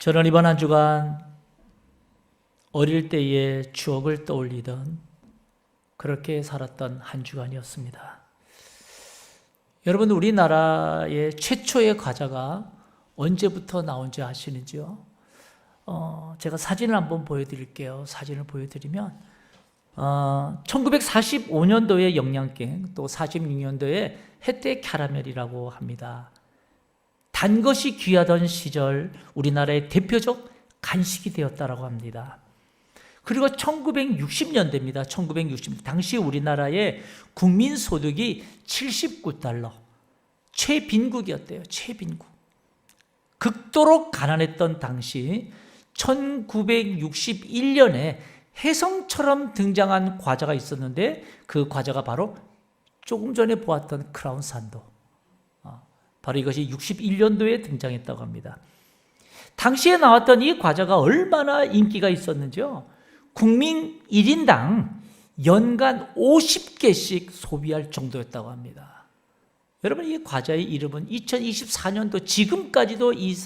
저는 이번 한 주간 어릴 때의 추억을 떠올리던 그렇게 살았던 한 주간이었습니다. 여러분, 우리나라의 최초의 과자가 언제부터 나온지 아시는지요? 제가 사진을 한번 보여드릴게요. 사진을 보여드리면 1945년도에 영양갱, 또 46년도에 혜태 캐러멜이라고 합니다. 단 것이 귀하던 시절 우리나라의 대표적 간식이 되었다라고 합니다. 그리고 1960년대입니다. 1960년 당시 우리나라의 국민 소득이 79달러, 최빈국이었대요. 최빈국. 극도로 가난했던 당시 1961년에 혜성처럼 등장한 과자가 있었는데 그 과자가 바로 조금 전에 보았던 크라운 산도. 바로 이것이 61년도에 등장했다고 합니다. 당시에 나왔던 이 과자가 얼마나 인기가 있었는지요. 국민 1인당 연간 50개씩 소비할 정도였다고 합니다. 여러분, 이 과자의 이름은 2024년도 지금까지도 이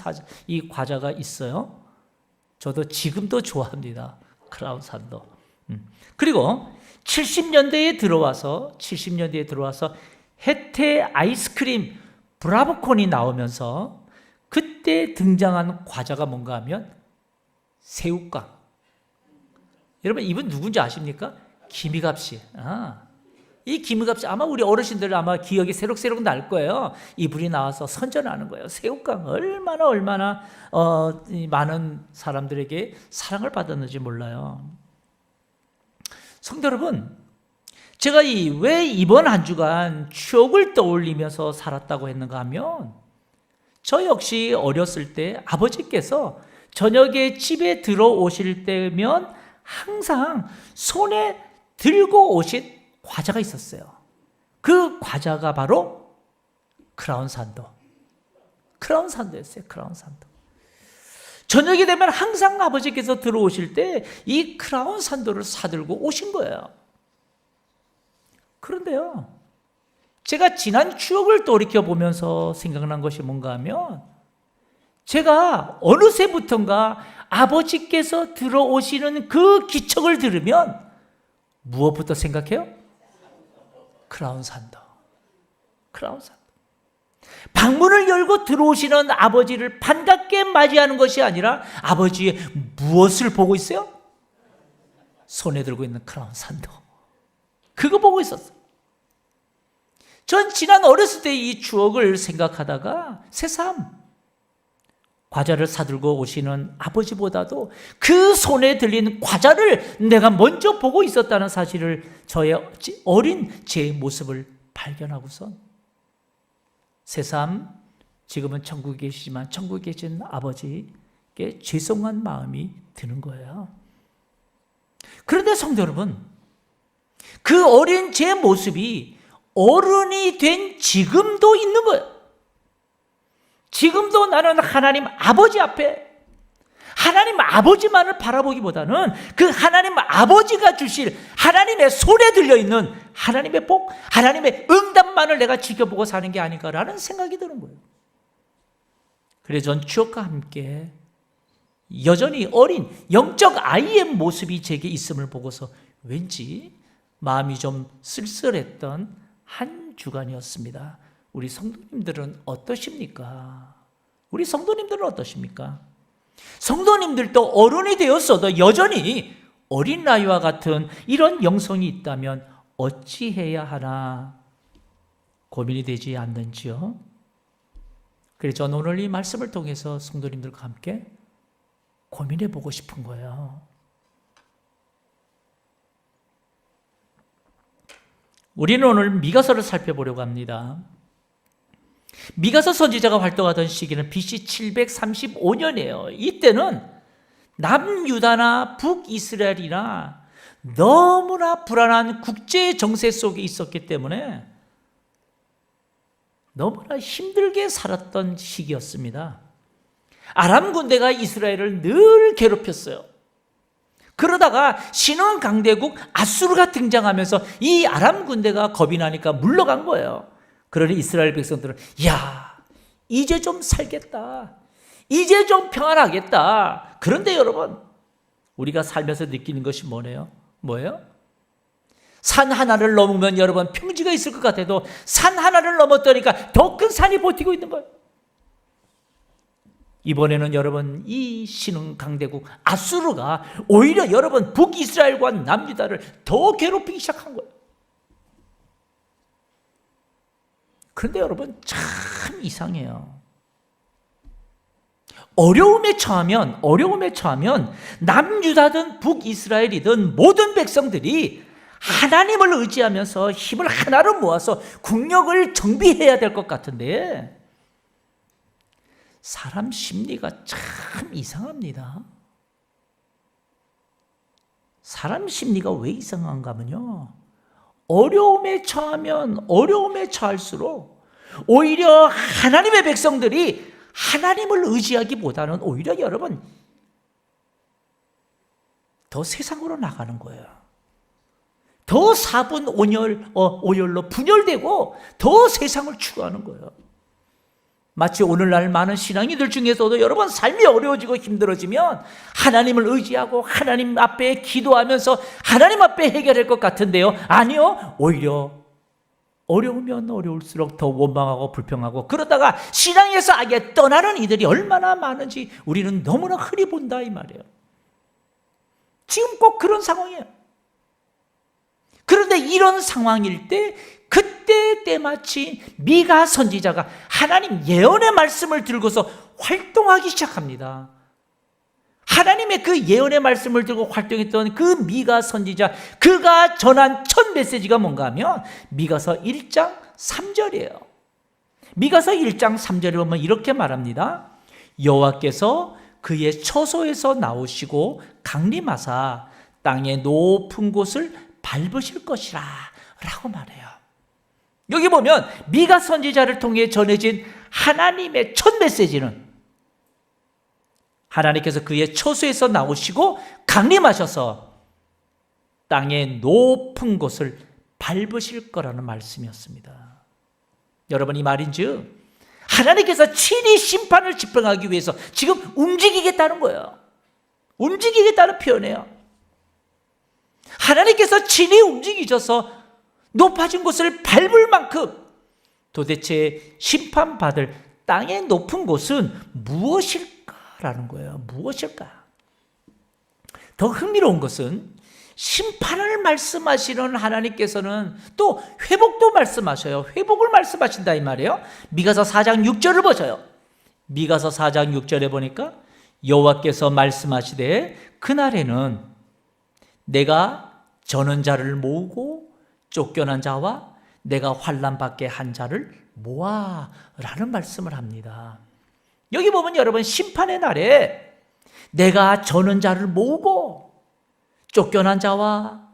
과자가 있어요. 저도 지금도 좋아합니다. 크라운 산도. 그리고 70년대에 들어와서 혜태 아이스크림 브라보콘이 나오면서 그때 등장한 과자가 뭔가 하면 새우깡. 여러분, 이분 누군지 아십니까? 김희갑 씨. 이 김희갑 씨 아마 우리 어르신들 아마 기억이 새록새록 날 거예요. 이분이 나와서 선전하는 거예요. 새우깡 얼마나 많은 사람들에게 사랑을 받았는지 몰라요. 성도 여러분, 제가 왜 이번 한 주간 추억을 떠올리면서 살았다고 했는가 하면, 저 역시 어렸을 때 아버지께서 저녁에 집에 들어오실 때면 항상 손에 들고 오신 과자가 있었어요. 그 과자가 바로 크라운 산도였어요. 크라운 산도. 저녁이 되면 항상 아버지께서 들어오실 때 이 크라운 산도를 사들고 오신 거예요. 그런데요, 제가 지난 추억을 돌이켜보면서 생각난 것이 뭔가 하면, 제가 어느새부턴가 아버지께서 들어오시는 그 기척을 들으면 무엇부터 생각해요? 크라운 산도. 방문을 열고 들어오시는 아버지를 반갑게 맞이하는 것이 아니라 아버지의 무엇을 보고 있어요? 손에 들고 있는 크라운 산도. 그거 보고 있었어요. 전 지난 어렸을 때 이 추억을 생각하다가 새삼 과자를 사들고 오시는 아버지보다도 그 손에 들린 과자를 내가 먼저 보고 있었다는 사실을, 저의 어린 제 모습을 발견하고선 새삼 지금은 천국에 계시지만 천국에 계신 아버지께 죄송한 마음이 드는 거예요. 그런데 성도 여러분, 그 어린 제 모습이 어른이 된 지금도 있는 거예요. 지금도 나는 하나님 아버지 앞에 하나님 아버지만을 바라보기보다는 그 하나님 아버지가 주실 하나님의 손에 들려있는 하나님의 복, 하나님의 응답만을 내가 지켜보고 사는 게 아닌가라는 생각이 드는 거예요. 그래서 전 추억과 함께 여전히 어린 영적 아이의 모습이 제게 있음을 보고서 왠지 마음이 좀 쓸쓸했던 한 주간이었습니다. 우리 성도님들은 어떠십니까? 성도님들도 어른이 되었어도 여전히 어린 나이와 같은 이런 영성이 있다면 어찌해야 하나 고민이 되지 않는지요? 그래서 저는 오늘 이 말씀을 통해서 성도님들과 함께 고민해 보고 싶은 거예요. 우리는 오늘 미가서를 살펴보려고 합니다. 미가서 선지자가 활동하던 시기는 BC 735년이에요. 이때는 남유다나 북이스라엘이나 너무나 불안한 국제 정세 속에 있었기 때문에 너무나 힘들게 살았던 시기였습니다. 아람 군대가 이스라엘을 늘 괴롭혔어요. 그러다가 신흥 강대국 아수르가 등장하면서 이 아람 군대가 겁이 나니까 물러간 거예요. 그러니 이스라엘 백성들은 이제 좀 살겠다. 이제 좀 평안하겠다. 그런데 여러분, 우리가 살면서 느끼는 것이 뭐예요? 산 하나를 넘으면 여러분 평지가 있을 것 같아도 산 하나를 넘었더니까 더 큰 산이 버티고 있는 거예요. 이번에는 여러분 이 신흥 강대국 아수르가 오히려 여러분 북이스라엘과 남유다를 더 괴롭히기 시작한 거예요. 그런데 여러분 참 이상해요. 어려움에 처하면 남유다든 북이스라엘이든 모든 백성들이 하나님을 의지하면서 힘을 하나로 모아서 국력을 정비해야 될 것 같은데 사람 심리가 참 이상합니다. 사람 심리가 왜 이상한가 하면요, 어려움에 처할수록 오히려 하나님의 백성들이 하나님을 의지하기보다는 오히려 여러분 더 세상으로 나가는 거예요. 더 사분 오열로 분열되고 더 세상을 추구하는 거예요. 마치 오늘날 많은 신앙인들 중에서도 여러분 삶이 어려워지고 힘들어지면 하나님을 의지하고 하나님 앞에 기도하면서 하나님 앞에 해결할 것 같은데요, 아니요, 오히려 어려우면 어려울수록 더 원망하고 불평하고 그러다가 신앙에서 아예 떠나는 이들이 얼마나 많은지 우리는 너무나 흔히 본다 이 말이에요. 지금 꼭 그런 상황이에요. 그런데 이런 상황일 때 그때 때마치 미가 선지자가 하나님 예언의 말씀을 들고서 활동하기 시작합니다. 하나님의 그 예언의 말씀을 들고 활동했던 그 미가 선지자, 그가 전한 첫 메시지가 뭔가 하면 미가서 1장 3절이에요. 미가서 1장 3절에 보면 이렇게 말합니다. 여호와께서 그의 처소에서 나오시고 강림하사 땅의 높은 곳을 밟으실 것이라 라고 말해요. 여기 보면 미가 선지자를 통해 전해진 하나님의 첫 메시지는 하나님께서 그의 처소에서 나오시고 강림하셔서 땅의 높은 곳을 밟으실 거라는 말씀이었습니다. 여러분, 이 말인즉 하나님께서 친히 심판을 집행하기 위해서 지금 움직이겠다는 거예요. 움직이겠다는 표현이에요. 하나님께서 친히 움직이셔서 높아진 곳을 밟을 만큼 도대체 심판받을 땅의 높은 곳은 무엇일까라는 거예요. 무엇일까? 더 흥미로운 것은 심판을 말씀하시는 하나님께서는 또 회복도 말씀하셔요. 회복을 말씀하신다 이 말이에요. 미가서 4장 6절을 보셔요. 미가서 4장 6절에 보니까 여호와께서 말씀하시되 그날에는 내가 저는 자를 모으고 쫓겨난 자와 내가 환난 받게 한 자를 모아라는 말씀을 합니다. 여기 보면 여러분 심판의 날에 내가 저는 자를 모으고 쫓겨난 자와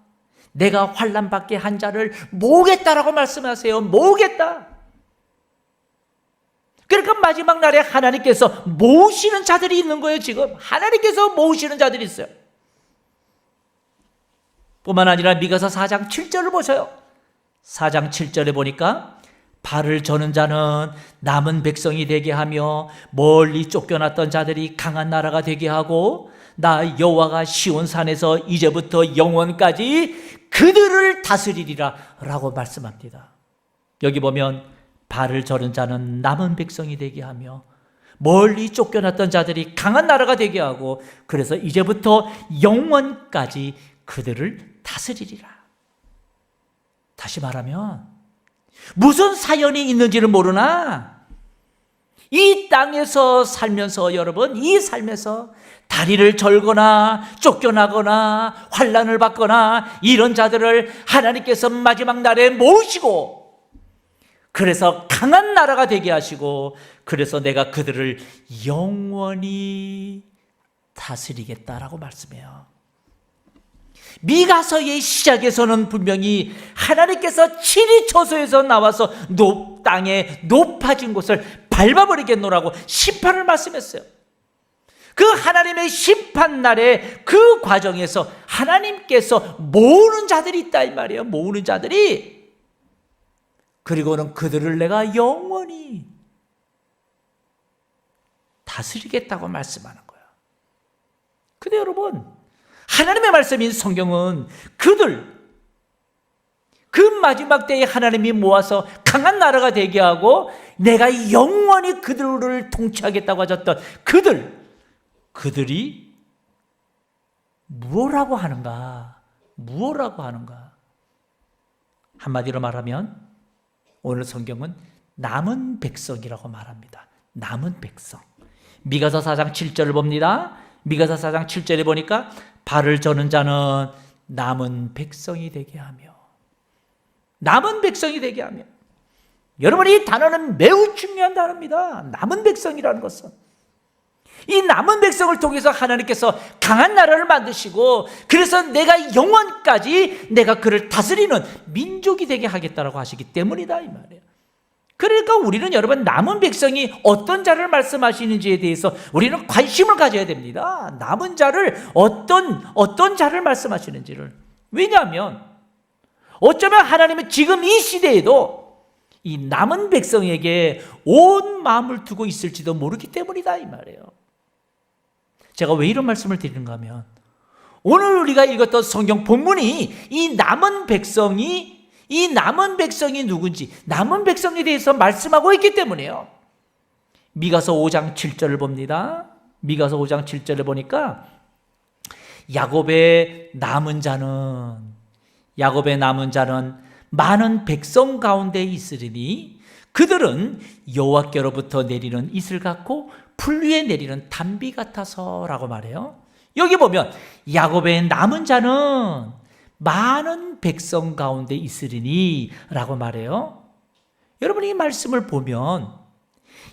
내가 환난 받게 한 자를 모으겠다라고 말씀하세요. 모으겠다. 그러니까 마지막 날에 하나님께서 모으시는 자들이 있는 거예요. 지금 하나님께서 모으시는 자들이 있어요. 뿐만 아니라 미가서 4장 7절을 보세요. 4장 7절에 보니까 발을 저는 자는 남은 백성이 되게 하며 멀리 쫓겨났던 자들이 강한 나라가 되게 하고 나 여호와가 시온산에서 이제부터 영원까지 그들을 다스리리라 라고 말씀합니다. 여기 보면 발을 저는 자는 남은 백성이 되게 하며 멀리 쫓겨났던 자들이 강한 나라가 되게 하고 그래서 이제부터 영원까지 그들을 다스리리라. 다시 말하면 무슨 사연이 있는지는 모르나 이 땅에서 살면서 여러분 이 삶에서 다리를 절거나 쫓겨나거나 환난을 받거나 이런 자들을 하나님께서 마지막 날에 모으시고 그래서 강한 나라가 되게 하시고 그래서 내가 그들을 영원히 다스리겠다라고 말씀해요. 미가서의 시작에서는 분명히 하나님께서 친히 처소에서 나와서 땅에 높아진 곳을 밟아버리겠노라고 심판을 말씀했어요. 그 하나님의 심판날에 그 과정에서 하나님께서 모으는 자들이 있다 이 말이에요. 모으는 자들이. 그리고는 그들을 내가 영원히 다스리겠다고 말씀하는 거예요. 근데 여러분, 하나님의 말씀인 성경은 그 마지막 때에 하나님이 모아서 강한 나라가 되게 하고 내가 영원히 그들을 통치하겠다고 하셨던 그들이 무엇라고 하는가? 한마디로 말하면 오늘 성경은 남은 백성이라고 말합니다. 남은 백성. 미가서 4장 7절을 봅니다. 미가서 4장 7절에 보니까 발을 저는 자는 남은 백성이 되게 하며, 남은 백성이 되게 하며. 여러분, 이 단어는 매우 중요한 단어입니다. 남은 백성이라는 것은 이 남은 백성을 통해서 하나님께서 강한 나라를 만드시고, 그래서 내가 영원까지 내가 그를 다스리는 민족이 되게 하겠다라고 하시기 때문이다 이 말이에요. 그러니까 우리는 여러분, 남은 백성이 어떤 자를 말씀하시는지에 대해서 우리는 관심을 가져야 됩니다. 남은 자를 어떤 자를 말씀하시는지를. 왜냐하면 어쩌면 하나님은 지금 이 시대에도 이 남은 백성에게 온 마음을 두고 있을지도 모르기 때문이다 이 말이에요. 제가 왜 이런 말씀을 드리는가 하면, 오늘 우리가 읽었던 성경 본문이 이 남은 백성이 누군지, 남은 백성에 대해서 말씀하고 있기 때문이에요. 미가서 5장 7절을 봅니다. 미가서 5장 7절을 보니까 야곱의 남은 자는 많은 백성 가운데 있으리니 그들은 여호와께로부터 내리는 이슬 같고 풀 위에 내리는 단비 같아서라고 말해요. 여기 보면 야곱의 남은 자는 많은 백성 가운데 있으리니 라고 말해요. 여러분, 이 말씀을 보면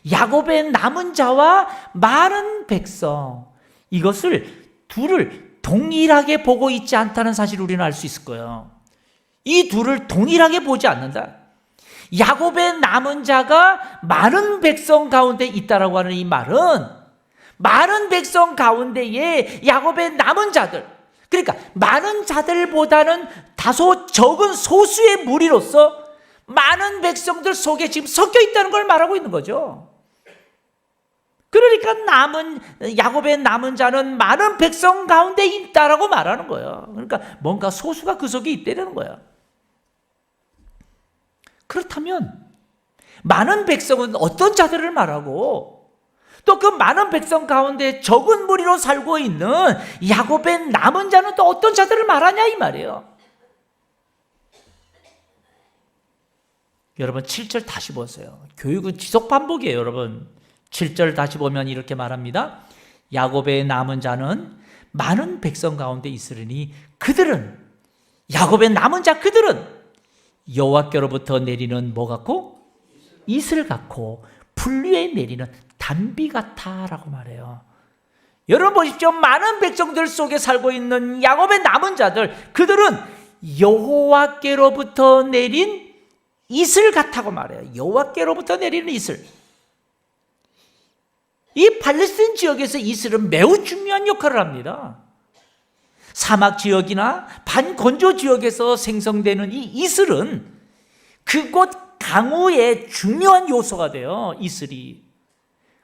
야곱의 남은 자와 많은 백성, 이것을 둘을 동일하게 보고 있지 않다는 사실을 우리는 알 수 있을 거예요. 이 둘을 동일하게 보지 않는다. 야곱의 남은 자가 많은 백성 가운데 있다라고 하는 이 말은 많은 백성 가운데에 야곱의 남은 자들, 그러니까 많은 자들보다는 다소 적은 소수의 무리로서 많은 백성들 속에 지금 섞여 있다는 걸 말하고 있는 거죠. 그러니까 야곱의 남은 자는 많은 백성 가운데 있다라고 말하는 거예요. 그러니까 뭔가 소수가 그 속에 있다는 거예요. 그렇다면 많은 백성은 어떤 자들을 말하고, 또 그 많은 백성 가운데 적은 무리로 살고 있는 야곱의 남은 자는 또 어떤 자들을 말하냐 이 말이에요. 여러분, 7절 다시 보세요. 교육은 지속 반복이에요. 여러분, 7절 다시 보면 이렇게 말합니다. 야곱의 남은 자는 많은 백성 가운데 있으리니 야곱의 남은 자 그들은 여호와께로부터 내리는 뭐 같고? 이슬 같고 풀 위에 내리는 단비 같아라고 말해요. 여러분 보십시오. 많은 백성들 속에 살고 있는 야곱의 남은 자들, 그들은 여호와께로부터 내린 이슬 같다고 말해요. 여호와께로부터 내리는 이슬. 이 팔레스타인 지역에서 이슬은 매우 중요한 역할을 합니다. 사막 지역이나 반건조 지역에서 생성되는 이 이슬은 그곳 강우의 중요한 요소가 돼요. 이슬이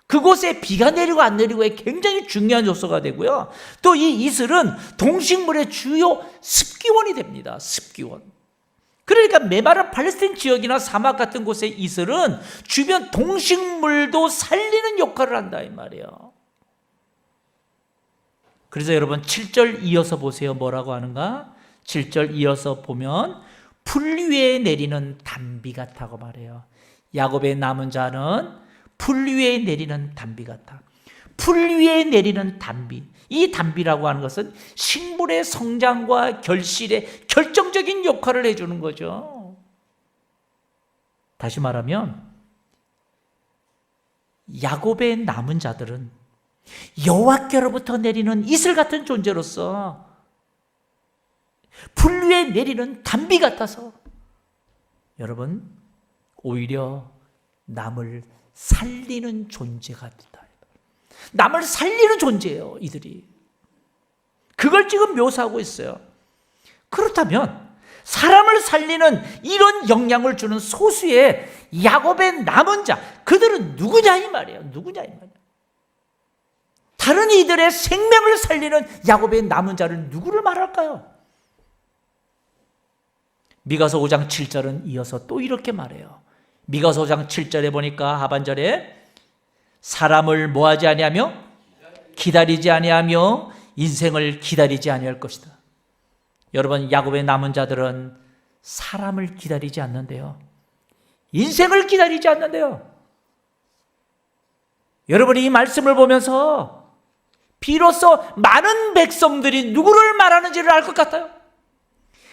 그곳에 비가 내리고 안 내리고에 굉장히 중요한 요소가 되고요. 또 이 이슬은 동식물의 주요 습기원이 됩니다. 습기원. 그러니까 메마른 팔레스타인 지역이나 사막 같은 곳의 이슬은 주변 동식물도 살리는 역할을 한다 이 말이에요. 그래서 여러분 7절 이어서 보세요. 뭐라고 하는가? 7절 이어서 보면 풀 위에 내리는 단비 같다고 말해요. 야곱의 남은 자는 풀 위에 내리는 단비 같아. 풀 위에 내리는 단비. 이 단비라고 하는 것은 식물의 성장과 결실에 결정적인 역할을 해주는 거죠. 다시 말하면 야곱의 남은 자들은 여호와께로부터 내리는 이슬 같은 존재로서 풀 위에 내리는 단비 같아서 여러분 오히려 남을 살리는 존재가 된다. 남을 살리는 존재예요. 이들이 그걸 지금 묘사하고 있어요. 그렇다면 사람을 살리는 이런 영향을 주는 소수의 야곱의 남은 자, 그들은 누구냐 이 말이에요. 누구냐 이 말이에요. 다른 이들의 생명을 살리는 야곱의 남은 자를 누구를 말할까요? 미가서 5장 7절은 이어서 또 이렇게 말해요. 미가서 5장 7절에 보니까 하반절에 사람을 뭐하지 아니하며 기다리지 아니하며 인생을 기다리지 아니할 것이다. 여러분, 야곱의 남은 자들은 사람을 기다리지 않는데요, 인생을 기다리지 않는데요. 여러분이 이 말씀을 보면서 비로소 많은 백성들이 누구를 말하는지를 알 것 같아요.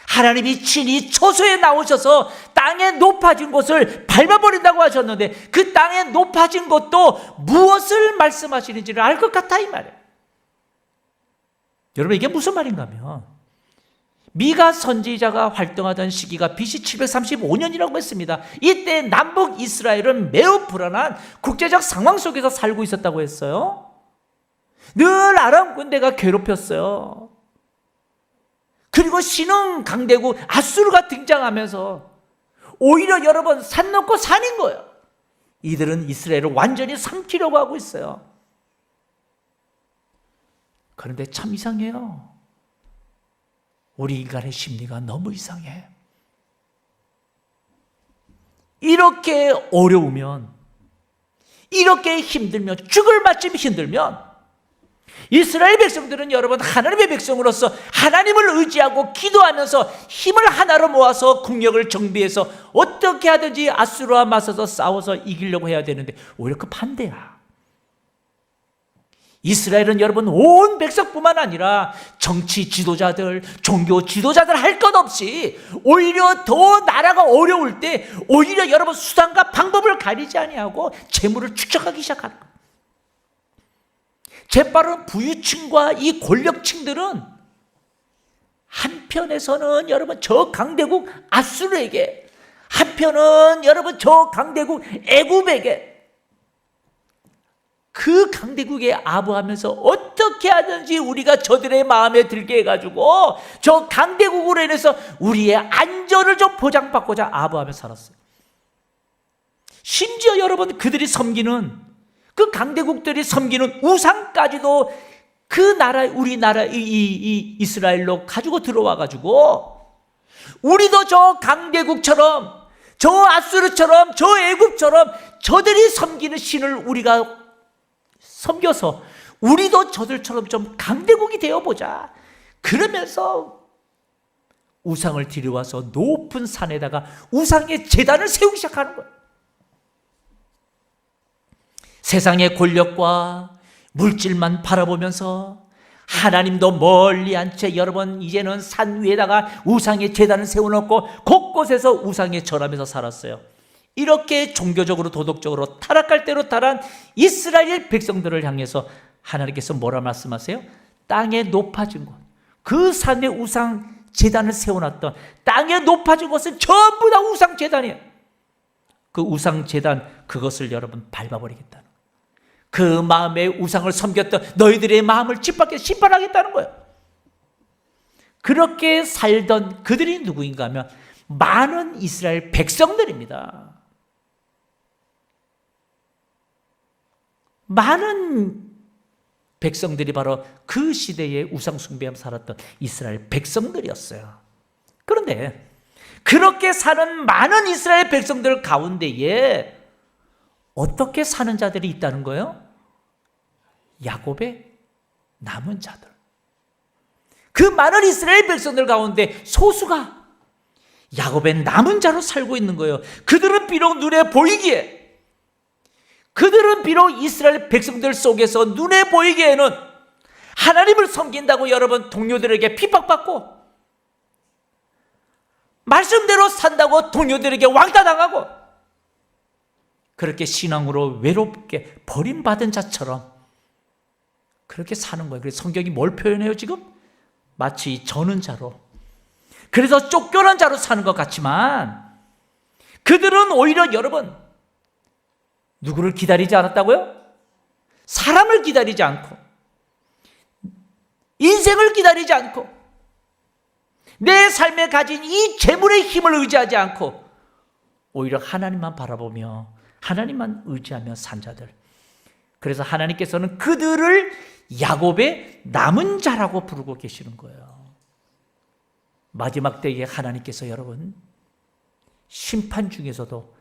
하나님이 친히 초소에 나오셔서 땅에 높아진 곳을 밟아버린다고 하셨는데 그 땅에 높아진 곳도 무엇을 말씀하시는지를 알 것 같아, 이 말이에요. 여러분, 이게 무슨 말인가 하면 미가 선지자가 활동하던 시기가 BC 735년이라고 했습니다. 이때 남북 이스라엘은 매우 불안한 국제적 상황 속에서 살고 있었다고 했어요. 늘 아람 군대가 괴롭혔어요. 그리고 신흥 강대국 아수르가 등장하면서 오히려 여러분 산 넘고 산인 거예요. 이들은 이스라엘을 완전히 삼키려고 하고 있어요. 그런데 참 이상해요. 우리 인간의 심리가 너무 이상해. 이렇게 어려우면, 이렇게 힘들면, 죽을 맛쯤 힘들면 이스라엘 백성들은 여러분 하나님의 백성으로서 하나님을 의지하고 기도하면서 힘을 하나로 모아서 국력을 정비해서 어떻게 하든지 아수르와 맞서서 싸워서 이기려고 해야 되는데 오히려 그 반대야. 이스라엘은 여러분 온 백성뿐만 아니라 정치 지도자들, 종교 지도자들 할 것 없이 오히려 더 나라가 어려울 때 오히려 여러분 수단과 방법을 가리지 아니하고 재물을 축적하기 시작하는 거예요. 재빠른 부유층과 이 권력층들은 한편에서는 여러분 저 강대국 아수르에게, 한편은 여러분 저 강대국 애굽에게, 그 강대국에 아부하면서 어떻게 하든지 우리가 저들의 마음에 들게 해가지고 저 강대국으로 인해서 우리의 안전을 좀 보장받고자 아부하며 살았어요. 심지어 여러분 그들이 섬기는, 그 강대국들이 섬기는 우상까지도 그 나라, 우리나라 이 이스라엘로 가지고 들어와가지고 우리도 저 강대국처럼, 저 아수르처럼, 저 애굽처럼 저들이 섬기는 신을 우리가 섬겨서 우리도 저들처럼 좀 강대국이 되어보자. 그러면서 우상을 들여와서 높은 산에다가 우상의 제단을 세우기 시작하는 거예요. 세상의 권력과 물질만 바라보면서 하나님도 멀리 한 채 여러분 이제는 산 위에다가 우상의 제단을 세워놓고 곳곳에서 우상에 절하면서 살았어요. 이렇게 종교적으로 도덕적으로 타락할 대로 타락한 이스라엘 백성들을 향해서 하나님께서 뭐라 말씀하세요? 땅에 높아진 곳, 그 산에 우상 제단을 세워놨던 땅에 높아진 곳은 전부 다 우상 제단이에요. 그 우상 제단, 그것을 여러분 밟아버리겠다는 거예요. 그 마음에 우상을 섬겼던 너희들의 마음을 짓밟게 심판하겠다는 거예요. 그렇게 살던 그들이 누구인가 하면 많은 이스라엘 백성들입니다. 많은 백성들이 바로 그 시대에 우상 숭배하며 살았던 이스라엘 백성들이었어요. 그런데 그렇게 사는 많은 이스라엘 백성들 가운데에 어떻게 사는 자들이 있다는 거예요? 야곱의 남은 자들. 그 많은 이스라엘 백성들 가운데 소수가 야곱의 남은 자로 살고 있는 거예요. 그들은 비록 눈에 보이기에, 그들은 비록 이스라엘 백성들 속에서 눈에 보이기에는 하나님을 섬긴다고 여러분 동료들에게 핍박받고, 말씀대로 산다고 동료들에게 왕따당하고, 그렇게 신앙으로 외롭게 버림받은 자처럼 그렇게 사는 거예요. 그래서 성경이 뭘 표현해요 지금? 마치 저는 자로, 그래서 쫓겨난 자로 사는 것 같지만 그들은 오히려 여러분 누구를 기다리지 않았다고요? 사람을 기다리지 않고, 인생을 기다리지 않고, 내 삶에 가진 이 재물의 힘을 의지하지 않고 오히려 하나님만 바라보며 하나님만 의지하며 산 자들, 그래서 하나님께서는 그들을 야곱의 남은 자라고 부르고 계시는 거예요. 마지막 때에 하나님께서 여러분 심판 중에서도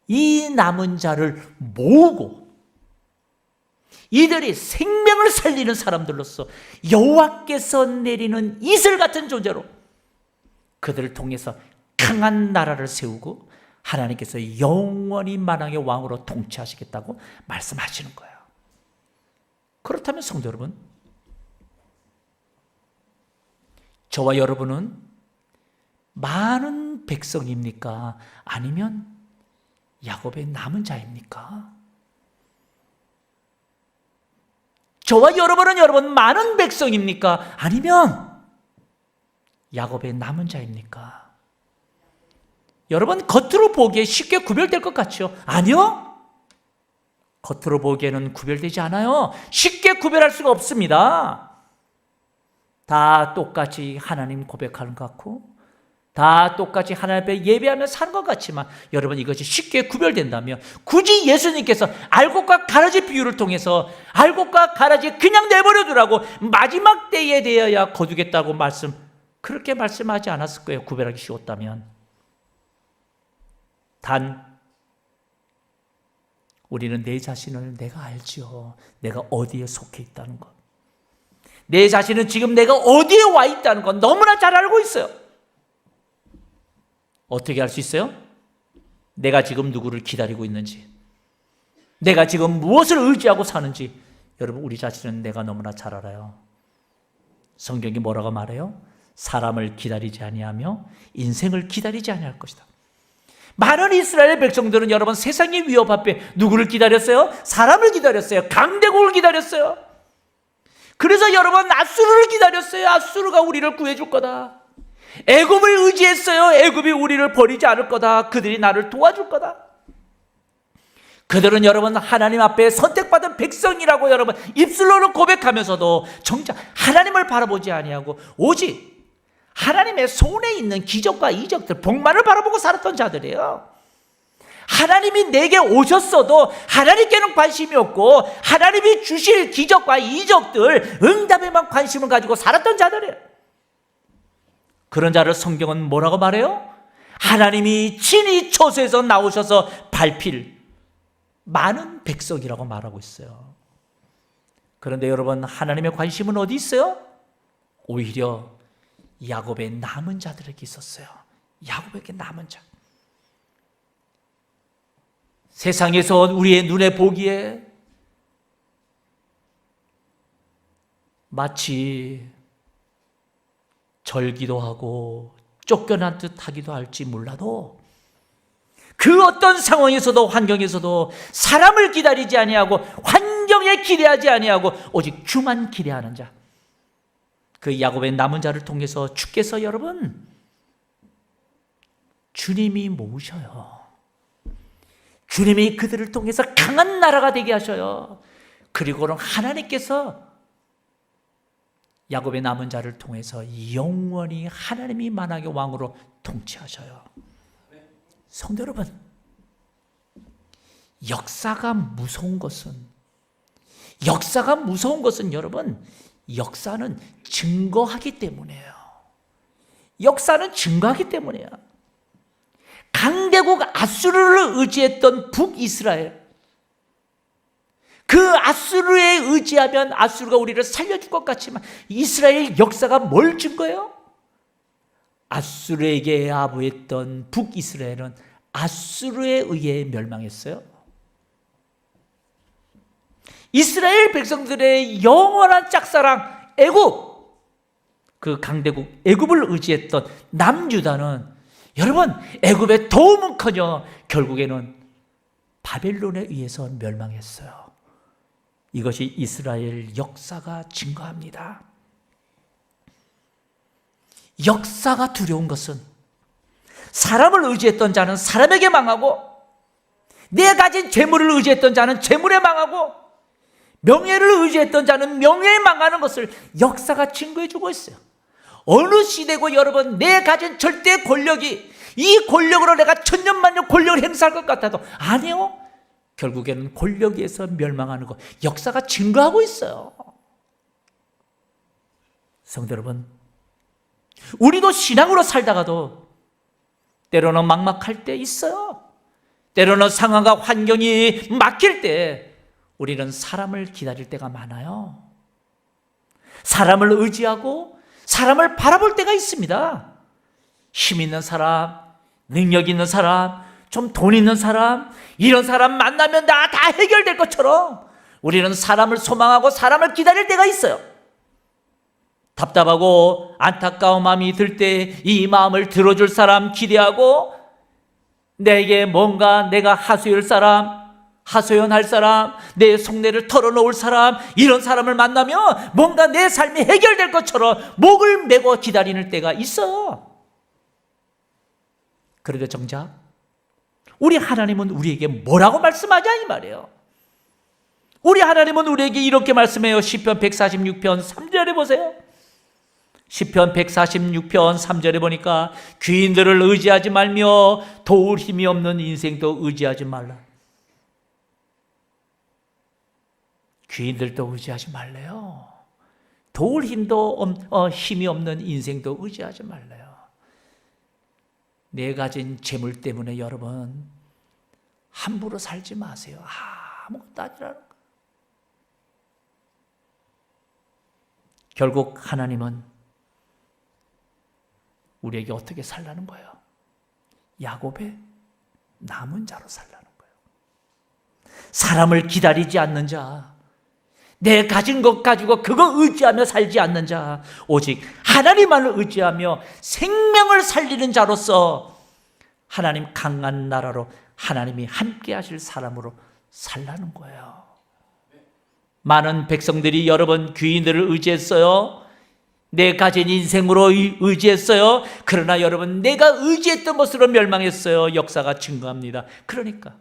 이 남은 자를 모으고 이들이 생명을 살리는 사람들로서 여호와께서 내리는 이슬 같은 존재로 그들을 통해서 강한 나라를 세우고 하나님께서 영원히 만왕의 왕으로 통치하시겠다고 말씀하시는 거예요. 그렇다면 성도 여러분, 저와 여러분은 많은 백성입니까? 아니면 야곱의 남은 자입니까? 저와 여러분 많은 백성입니까? 아니면 야곱의 남은 자입니까? 여러분 겉으로 보기에 쉽게 구별될 것 같죠? 아니요. 겉으로 보기에는 구별되지 않아요. 쉽게 구별할 수가 없습니다. 다 똑같이 하나님 고백하는 것 같고 다 똑같이 하나님 앞에 예배하며 사는 것 같지만 여러분 이것이 쉽게 구별된다면 굳이 예수님께서 알곡과 가라지 비유를 통해서 알곡과 가라지 그냥 내버려 두라고 마지막 때에 되어야 거두겠다고 그렇게 말씀하지 않았을 거예요. 구별하기 쉬웠다면. 단 우리는 내 자신을 내가 알지요. 내가 어디에 속해 있다는 것. 내 자신은 지금 내가 어디에 와 있다는 것 너무나 잘 알고 있어요. 어떻게 알 수 있어요? 내가 지금 누구를 기다리고 있는지, 내가 지금 무엇을 의지하고 사는지 여러분 우리 자신은 내가 너무나 잘 알아요. 성경이 뭐라고 말해요? 사람을 기다리지 아니하며 인생을 기다리지 아니할 것이다. 많은 이스라엘 백성들은 여러분 세상의 위협 앞에 누구를 기다렸어요? 사람을 기다렸어요. 강대국을 기다렸어요. 그래서 여러분 아수르를 기다렸어요. 아수르가 우리를 구해줄 거다. 애굽을 의지했어요. 애굽이 우리를 버리지 않을 거다. 그들이 나를 도와줄 거다. 그들은 여러분 하나님 앞에 선택받은 백성이라고 여러분 입술로는 고백하면서도 정작 하나님을 바라보지 아니하고 오직 하나님의 손에 있는 기적과 이적들, 복만을 바라보고 살았던 자들이에요. 하나님이 내게 오셨어도 하나님께는 관심이 없고 하나님이 주실 기적과 이적들, 응답에만 관심을 가지고 살았던 자들이에요. 그런 자를 성경은 뭐라고 말해요? 하나님이 친히 처소에서 나오셔서 밟힐 많은 백성이라고 말하고 있어요. 그런데 여러분 하나님의 관심은 어디 있어요? 오히려 야곱의 남은 자들에게 있었어요. 야곱에게 남은 자. 세상에서 우리의 눈에 보기에 마치 절기도 하고 쫓겨난 듯 하기도 할지 몰라도 그 어떤 상황에서도 환경에서도 사람을 기다리지 아니하고 환경에 기대하지 아니하고 오직 주만 기대하는 자, 그 야곱의 남은 자를 통해서 주께서 여러분 주님이 모으셔요. 주님이 그들을 통해서 강한 나라가 되게 하셔요. 그리고는 하나님께서 야곱의 남은 자를 통해서 영원히 하나님이 만왕의 왕으로 통치하셔요. 성도 여러분, 역사가 무서운 것은 여러분 역사는 증거하기 때문이에요. 역사는 증거하기 때문이에요. 강대국 아수르를 의지했던 북이스라엘, 그 아수르에 의지하면 아수르가 우리를 살려줄 것 같지만 이스라엘 역사가 뭘 증거해요? 아수르에게 아부했던 북이스라엘은 아수르에 의해 멸망했어요. 이스라엘 백성들의 영원한 짝사랑 애굽, 그 강대국 애굽을 의지했던 남유다는 여러분 애굽의 도움은커녕 결국에는 바벨론에 의해서 멸망했어요. 이것이 이스라엘 역사가 증거합니다. 역사가 두려운 것은 사람을 의지했던 자는 사람에게 망하고 내 가진 재물을 의지했던 자는 재물에 망하고 명예를 의지했던 자는 명예에 망하는 것을 역사가 증거해주고 있어요. 어느 시대고 여러분 내 가진 절대 권력이 이 권력으로 내가 천년만년 권력을 행사할 것 같아도 아니요. 결국에는 권력에 의해서 멸망하는 것, 역사가 증거하고 있어요. 성도 여러분, 우리도 신앙으로 살다가도 때로는 막막할 때 있어요. 때로는 상황과 환경이 막힐 때 우리는 사람을 기다릴 때가 많아요. 사람을 의지하고 사람을 바라볼 때가 있습니다. 힘 있는 사람, 능력 있는 사람, 좀 돈 있는 사람, 이런 사람 만나면 다 해결될 것처럼 우리는 사람을 소망하고 사람을 기다릴 때가 있어요. 답답하고 안타까운 마음이 들 때 이 마음을 들어줄 사람 기대하고 내게 뭔가 내가 하소연할 사람, 내 속내를 털어놓을 사람, 이런 사람을 만나면 뭔가 내 삶이 해결될 것처럼 목을 메고 기다리는 때가 있어요. 그런데 정작 우리 하나님은 우리에게 뭐라고 말씀하냐 이 말이에요. 우리 하나님은 우리에게 이렇게 말씀해요. 시편 146편 3절에 보세요. 시편 146편 3절에 보니까 귀인들을 의지하지 말며 도울 힘이 없는 인생도 의지하지 말라. 귀인들도 의지하지 말래요. 도울 힘이 없는 인생도 의지하지 말래요. 내 가진 재물 때문에 여러분 함부로 살지 마세요. 아무것도 아니라는 거. 결국 하나님은 우리에게 어떻게 살라는 거예요? 야곱의 남은 자로 살라는 거예요. 사람을 기다리지 않는 자, 내 가진 것 가지고 그거 의지하며 살지 않는 자, 오직 하나님만을 의지하며 생명을 살리는 자로서 하나님 강한 나라로 하나님이 함께 하실 사람으로 살라는 거예요. 많은 백성들이 여러분 귀인들을 의지했어요. 내 가진 인생으로 의지했어요. 그러나 여러분 내가 의지했던 것으로 멸망했어요. 역사가 증거합니다. 그러니까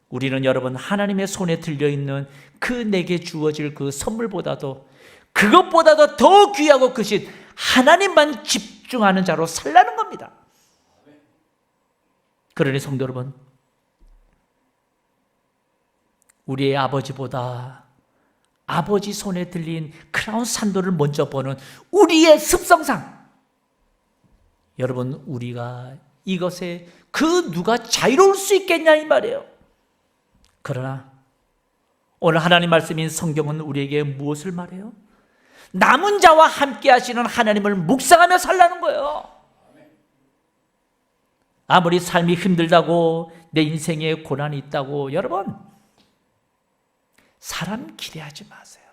우리는 여러분 하나님의 손에 들려있는 그 내게 주어질 그 선물보다도 그것보다도 더 귀하고 크신 하나님만 집중하는 자로 살라는 겁니다. 그러니 성도 여러분, 우리의 아버지보다 아버지 손에 들린 크라운 산도를 먼저 보는 우리의 습성상 여러분 우리가 이것에 그 누가 자유로울 수 있겠냐 이 말이에요. 그러나 오늘 하나님 말씀인 성경은 우리에게 무엇을 말해요? 남은 자와 함께 하시는 하나님을 묵상하며 살라는 거예요. 아무리 삶이 힘들다고 내 인생에 고난이 있다고 여러분 사람 기대하지 마세요.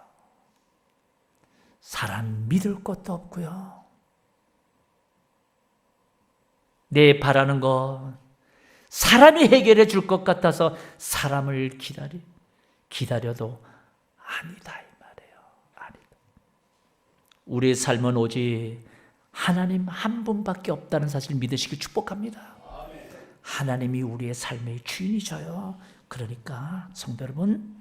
사람 믿을 것도 없고요. 내 바라는 것 사람이 해결해 줄 것 같아서 사람을 기다려도 아니다 이 말이에요. 아니다. 우리의 삶은 오직 하나님 한 분밖에 없다는 사실 믿으시길 축복합니다. 하나님이 우리의 삶의 주인이셔요. 그러니까 성도 여러분,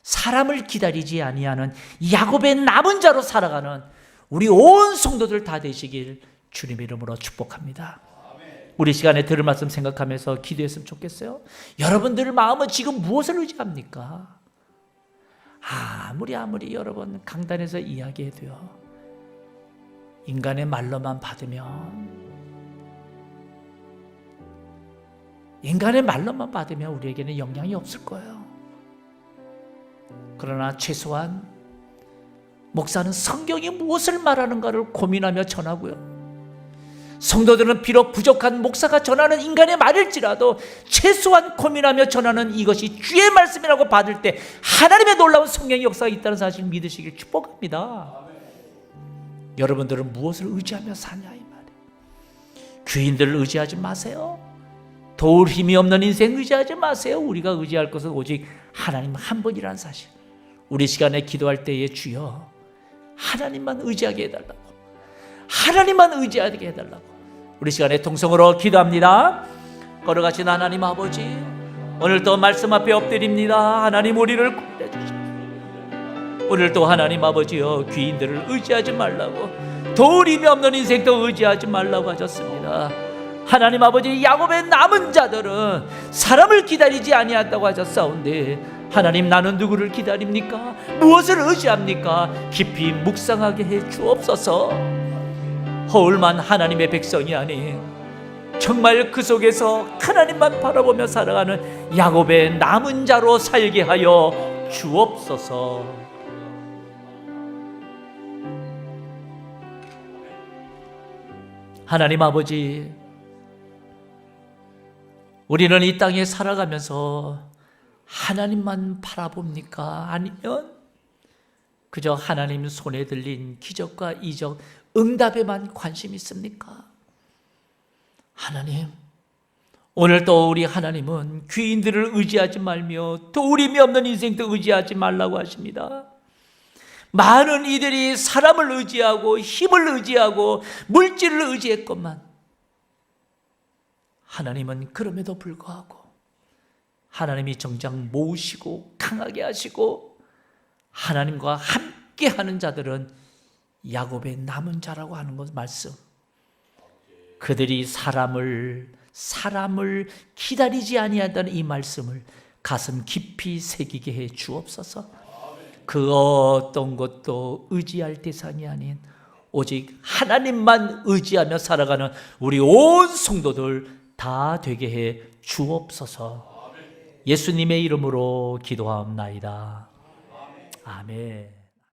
사람을 기다리지 아니하는 야곱의 남은 자로 살아가는 우리 온 성도들 다 되시길 주님 이름으로 축복합니다. 우리 시간에 들을 말씀 생각하면서 기도했으면 좋겠어요. 여러분들 마음은 지금 무엇을 의지합니까? 아무리 여러분 강단에서 이야기해도요, 인간의 말로만 받으면 우리에게는 영향이 없을 거예요. 그러나 최소한 목사는 성경이 무엇을 말하는가를 고민하며 전하고요, 성도들은 비록 부족한 목사가 전하는 인간의 말일지라도 최소한 고민하며 전하는 이것이 주의 말씀이라고 받을 때 하나님의 놀라운 성령의 역사가 있다는 사실 믿으시길 축복합니다. 여러분들은 무엇을 의지하며 사냐 이 말이에요. 귀인들을 의지하지 마세요. 도울 힘이 없는 인생 의지하지 마세요. 우리가 의지할 것은 오직 하나님 한 분이라는 사실. 우리 시간에 기도할 때에 주여 하나님만 의지하게 해달라고, 하나님만 의지하게 해달라고 우리 시간에 통성으로 기도합니다. 걸어가신 하나님 아버지, 오늘도 말씀 앞에 엎드립니다. 하나님 우리를 구원해주시고 오늘도 하나님 아버지여 귀인들을 의지하지 말라고, 도울 힘이 없는 인생도 의지하지 말라고 하셨습니다. 하나님 아버지, 야곱의 남은 자들은 사람을 기다리지 아니한다고 하셨사온데 하나님, 나는 누구를 기다립니까? 무엇을 의지합니까? 깊이 묵상하게 해 주옵소서. 허울만 하나님의 백성이 아닌 정말 그 속에서 하나님만 바라보며 살아가는 야곱의 남은 자로 살게 하여 주옵소서. 하나님 아버지, 우리는 이 땅에 살아가면서 하나님만 바라봅니까? 아니면 그저 하나님 손에 들린 기적과 이적, 응답에만 관심 있습니까? 하나님, 오늘 또 우리 하나님은 귀인들을 의지하지 말며 도우림이 없는 인생도 의지하지 말라고 하십니다. 많은 이들이 사람을 의지하고 힘을 의지하고 물질을 의지했건만 하나님은 그럼에도 불구하고 하나님이 정작 모으시고 강하게 하시고 하나님과 함께하는 자들은 야곱의 남은 자라고 하는 것 말씀. 그들이 사람을 기다리지 아니한다는 이 말씀을 가슴 깊이 새기게 해 주옵소서. 그 어떤 것도 의지할 대상이 아닌 오직 하나님만 의지하며 살아가는 우리 온 성도들 다 되게 해 주옵소서. 예수님의 이름으로 기도하옵나이다. 아멘.